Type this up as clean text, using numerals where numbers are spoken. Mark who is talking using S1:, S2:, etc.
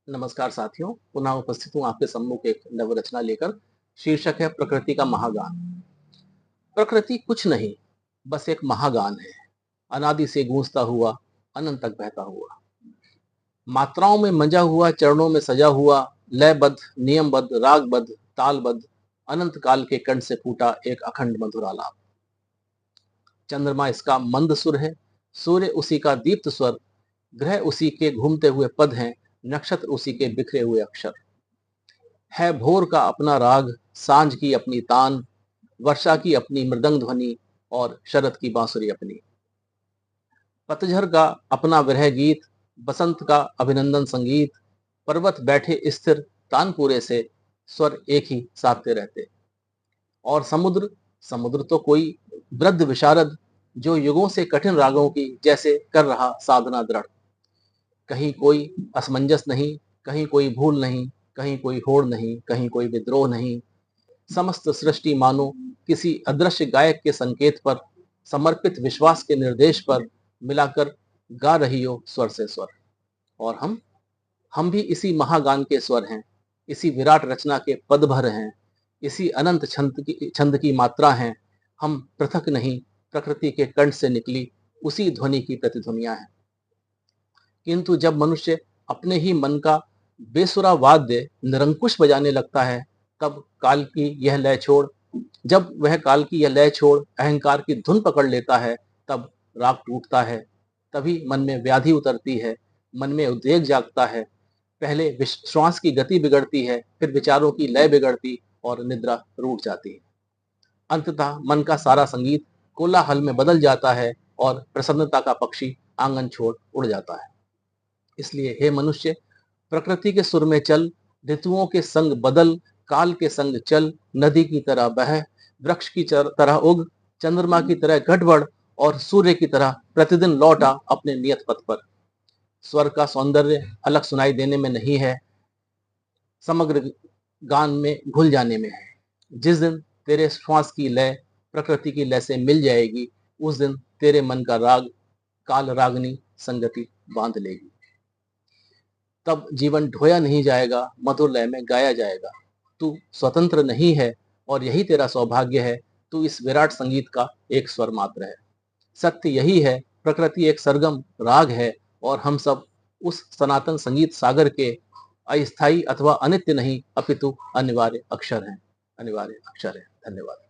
S1: नमस्कार साथियों, पुनः उपस्थित हूँ आपके सम्मुख एक नवरचना लेकर। शीर्षक है प्रकृति का महागान। प्रकृति कुछ नहीं, बस एक महागान है, अनादि से गूंजता हुआ, अनंत तक बहता हुआ, मात्राओं में मंजा हुआ, चरणों में सजा हुआ, लयबद्ध, नियमबद्ध, रागबद्ध, तालबद्ध, अनंत काल के कंठ से फूटा एक अखंड मधुर आलाप। चंद्रमा इसका मंद सुर है, सूर्य उसी का दीप्त स्वर, ग्रह उसी के घूमते हुए पद हैं, नक्षत्र उसी के बिखरे हुए अक्षर। है भोर का अपना राग, सांझ की अपनी तान, वर्षा की अपनी मृदंग ध्वनि और शरद की बांसुरी अपनी। पतझर का अपना विरह गीत, बसंत का अभिनंदन संगीत, पर्वत बैठे स्थिर तानपुरे से स्वर एक ही साधते रहते। और समुद्र, समुद्र तो कोई वृद्ध विशारद, जो युगों से कठिन रागों की जैसे कर रहा साधना दृढ़। कहीं कोई असमंजस नहीं, कहीं कोई भूल नहीं, कहीं कोई होड़ नहीं, कहीं कोई विद्रोह नहीं। समस्त सृष्टि मानो किसी अदृश्य गायक के संकेत पर, समर्पित विश्वास के निर्देश पर मिलाकर गा रही हो स्वर से स्वर। और हम भी इसी महागान के स्वर हैं, इसी विराट रचना के पद भर हैं, इसी अनंत छंद की मात्रा हैं। हम पृथक नहीं, प्रकृति के कंठ से निकली उसी ध्वनि की प्रतिध्वनियां हैं। किंतु जब मनुष्य अपने ही मन का बेसुरा वाद्य निरंकुश बजाने लगता है, तब काल की यह लय छोड़ जब वह काल की यह लय छोड़ अहंकार की धुन पकड़ लेता है, तब राग टूटता है। तभी मन में व्याधि उतरती है, मन में उद्वेग जागता है। पहले श्वास की गति बिगड़ती है, फिर विचारों की लय बिगड़ती और निद्रा रूठ जाती है। अंततः मन का सारा संगीत कोलाहल में बदल जाता है और प्रसन्नता का पक्षी आंगन छोड़ उड़ जाता है। इसलिए हे मनुष्य, प्रकृति के सुर में चल, ऋतुओं के संग बदल, काल के संग चल, नदी की तरह बह, वृक्ष की तरह उग, चंद्रमा की तरह गड़बड़ और सूर्य की तरह प्रतिदिन लौट आ अपने नियत पथ पर। स्वर का सौंदर्य अलग सुनाई देने में नहीं है, समग्र गान में घुल जाने में है। जिस दिन तेरे श्वास की लय प्रकृति की लय से मिल जाएगी, उस दिन तेरे मन का राग काल रागनी संगति बांध लेगी। तब जीवन ढोया नहीं जाएगा, मधुर लय में गाया जाएगा। तू स्वतंत्र नहीं है और यही तेरा सौभाग्य है। तू इस विराट संगीत का एक स्वर मात्र है। सत्य यही है, प्रकृति एक सरगम राग है और हम सब उस सनातन संगीत सागर के अस्थायी अथवा अनित्य नहीं, अपितु अनिवार्य अक्षर हैं। अनिवार्य अक्षर है। धन्यवाद।